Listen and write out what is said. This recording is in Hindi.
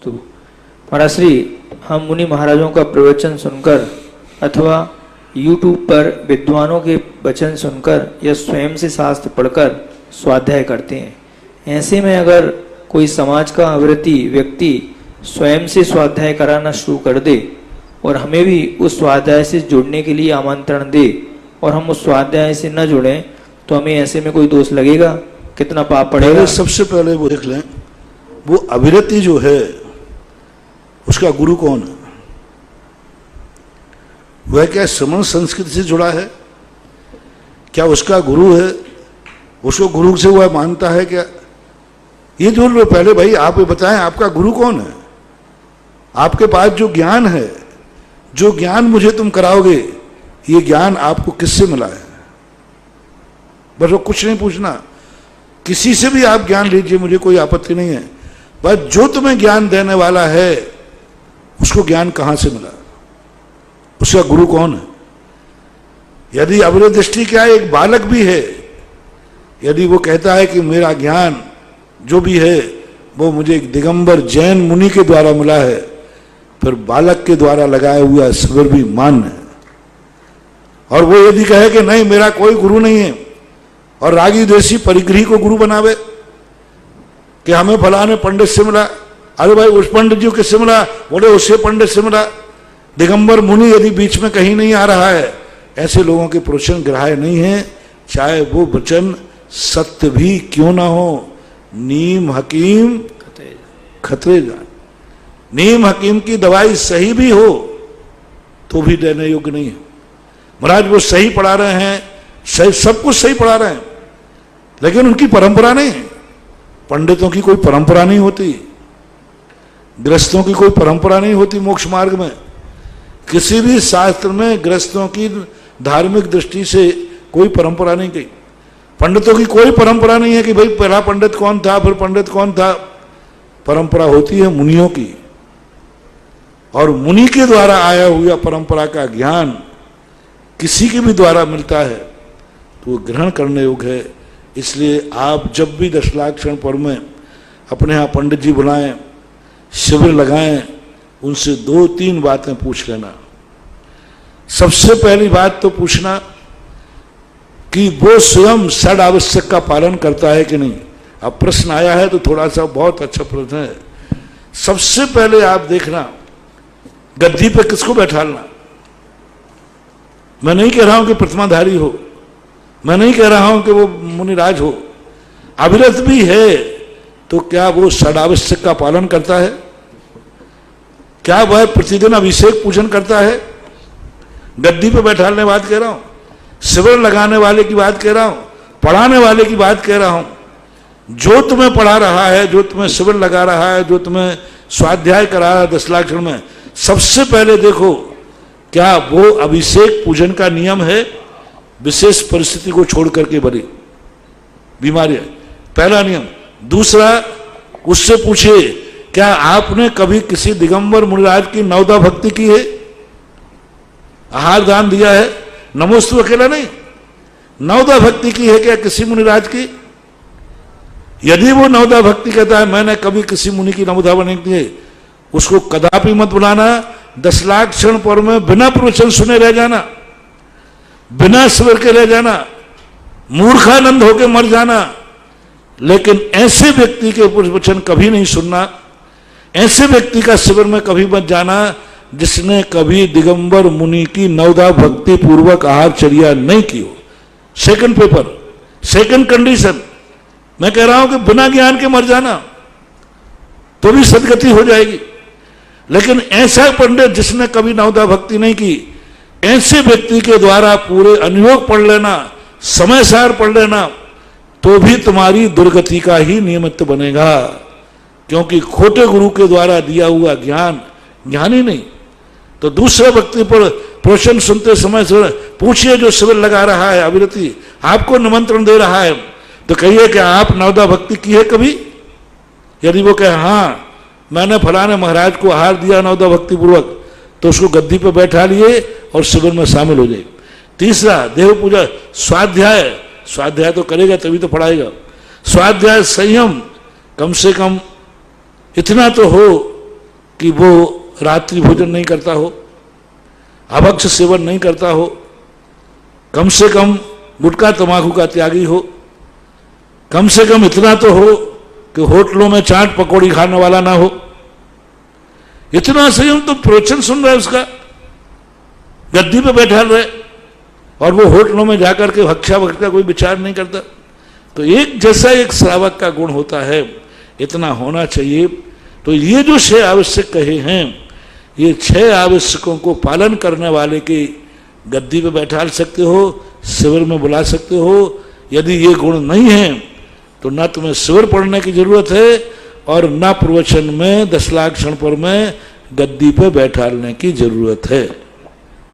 तो महाराज श्री, हम मुनि महाराजों का प्रवचन सुनकर अथवा YouTube पर विद्वानों के वचन सुनकर या स्वयं से शास्त्र पढ़कर स्वाध्याय करते हैं। ऐसे में अगर कोई समाज का आवृत्ति व्यक्ति स्वयं से स्वाध्याय कराना शुरू कर दे और हमें भी उस स्वाध्याय से जुड़ने के लिए आमंत्रण दे और हम उस स्वाध्याय से न जुड़ें तो हमें ऐसे में कोई दोष लगेगा? कितना पाप पड़ेगा? सबसे पहले वो देख लें, वो अविरति जो है उसका गुरु कौन है? वह क्या श्रमण संस्कृति से जुड़ा है? क्या उसका गुरु है? उसको गुरु से वह मानता है क्या? ये जो लो पहले भाई आप ये बताएं, आपका गुरु कौन है? आपके पास जो ज्ञान है, जो ज्ञान मुझे तुम कराओगे, ये ज्ञान आपको किससे मिला है? बस वो कुछ नहीं पूछना, किसी से भी आप ज्ञान लीजिए, मुझे कोई आपत्ति नहीं है, बस जो तुम्हें ज्ञान देने वाला है उसको ज्ञान कहां से मिला, उसका गुरु कौन है? यदि अविरत दृष्टि क्या एक बालक भी है, यदि वो कहता है कि मेरा ज्ञान जो भी है वो मुझे एक दिगंबर जैन मुनि के द्वारा मिला है, फिर बालक के द्वारा लगाया हुआ शिविर भी मान्य है। और वो यदि कहे कि नहीं मेरा कोई गुरु नहीं है और रागी देशी परिग्रही को गुरु बनावे कि हमें फलाने पंडित से मिला, अरे भाई उस पंडित जी किससे मिला? बोले उससे पंडित से मिला। दिगंबर मुनि यदि बीच में कहीं नहीं आ रहा है, ऐसे लोगों के प्रवचन ग्राह्य नहीं है, चाहे वो वचन सत्य भी क्यों ना हो। नीम हकीम खतरे जान, नीम हकीम की दवाई सही भी हो तो भी देने योग्य नहीं है। महाराज वो सही पढ़ा रहे हैं, सही सब कुछ सही पढ़ा रहे हैं, लेकिन उनकी परंपरा नहीं है। पंडितों की कोई परंपरा नहीं होती, गृहस्थों की कोई परंपरा नहीं होती। मोक्ष मार्ग में किसी भी शास्त्र में गृहस्थों की धार्मिक दृष्टि से कोई परंपरा नहीं गई। पंडितों की कोई परंपरा नहीं है कि भाई पहला पंडित कौन था, फिर पंडित कौन था। परंपरा होती है मुनियों की, और मुनि के द्वारा आया हुआ परंपरा का ज्ञान किसी के भी द्वारा मिलता है तो वो ग्रहण करने योग्य है। इसलिए आप जब भी दशलाक्षण पर्व में अपने यहाँ पंडित जी बुलाएं, शिविर लगाएं, उनसे 2-3 बातें पूछ लेना। सबसे पहली बात तो पूछना कि वो स्वयं षड आवश्यक का पालन करता है कि नहीं। अब प्रश्न आया है तो थोड़ा सा बहुत अच्छा प्रश्न है। सबसे पहले आप देखना गद्दी पे किसको बैठालना। मैं नहीं कह रहा हूं कि प्रतिमाधारी हो, मैं नहीं कह रहा हूं कि वो मुनिराज हो। अविरत भी है तो क्या वो षडावश्यक का पालन करता है? क्या वह प्रतिदिन अभिषेक पूजन करता है? गद्दी पे बैठाने बात कह रहा हूं, शिविर लगाने वाले की बात कह रहा हूं, पढ़ाने वाले की बात कह रहा हूं। जो तुम्हें पढ़ा रहा है, जो तुम्हें शिविर लगा रहा है, जो तुम्हें स्वाध्याय करा रहा है दशलाक्षण में, सबसे पहले देखो क्या वो अभिषेक पूजन का नियम है? विशेष परिस्थिति को छोड़ करके बड़ी बीमारी है, पहला नियम। दूसरा, उससे पूछिए क्या आपने कभी किसी दिगंबर मुनिराज की नवदा भक्ति की है? आहार दान दिया है? नमोस्तु अकेला नहीं, नवदा भक्ति की है क्या किसी मुनिराज की? यदि वो नवदा भक्ति कहता है मैंने कभी किसी मुनि की नवदा नहीं की है, उसको कदापि मत बुलाना। दशलाक्षण पर्व में बिना प्रवचन सुने रह जाना, बिना शिविर के रह जाना, मूर्खानंद होकर मर जाना। लेकिन ऐसे व्यक्ति के प्रवचन कभी नहीं सुनना, ऐसे व्यक्ति का शिविर में कभी मत जाना जिसने कभी दिगंबर मुनि की नवदा भक्ति पूर्वक आहारचर्या नहीं की हो। सेकंड पेपर, सेकंड कंडीशन, मैं कह रहा हूं कि बिना ज्ञान के मर जाना तो भी सदगति हो जाएगी। लेकिन ऐसा पंडित जिसने कभी नवदा भक्ति नहीं की, ऐसे व्यक्ति के द्वारा पूरे अनुयोग पढ़ लेना, समय सार पढ़ लेना, तो भी तुम्हारी दुर्गति का ही निमित्त बनेगा। क्योंकि खोटे गुरु के द्वारा दिया हुआ ज्ञान ज्ञान ही नहीं। तो दूसरे व्यक्ति पर प्रवचन सुनते समय से पूछिए, जो शिविर लगा रहा है अविरति, आपको निमंत्रण दे रहा है, तो कहिए कि आप नवदा भक्ति की है कभी? यदि वो कहे हाँ मैंने फलाने महाराज को आहार दिया नवदा भक्ति पूर्वक, तो उसको गद्दी पर बैठा लिए और शिविर में शामिल हो जाए। तीसरा, देव पूजा, स्वाध्याय, स्वाध्याय तो करेगा तभी तो पढ़ाएगा। स्वाध्याय संयम, कम से कम इतना तो हो कि वो रात्रि भोजन नहीं करता हो, अभक्ष सेवन नहीं करता हो, कम से कम गुटखा तंबाकू का त्यागी हो, कम से कम इतना तो हो कि होटलों में चाट पकौड़ी खाने वाला ना हो। इतना संयम तुम प्रवचन सुन रहे उसका, गद्दी पे बैठा रहे और वो होटलों में जाकर के हक्षा वक्त का कोई विचार नहीं करता। तो एक जैसा एक श्रावक का गुण होता है, इतना होना चाहिए। तो ये जो 6 आवश्यक कहे हैं, ये 6 आवश्यकों को पालन करने वाले की गद्दी पे बैठा सकते हो, शिविर में बुला सकते हो। यदि ये गुण नहीं है तो ना तुम्हें शिविर पढ़ने की जरूरत है और ना प्रवचन में 10 लाख क्षण पर में गद्दी पे बैठाने की जरूरत है।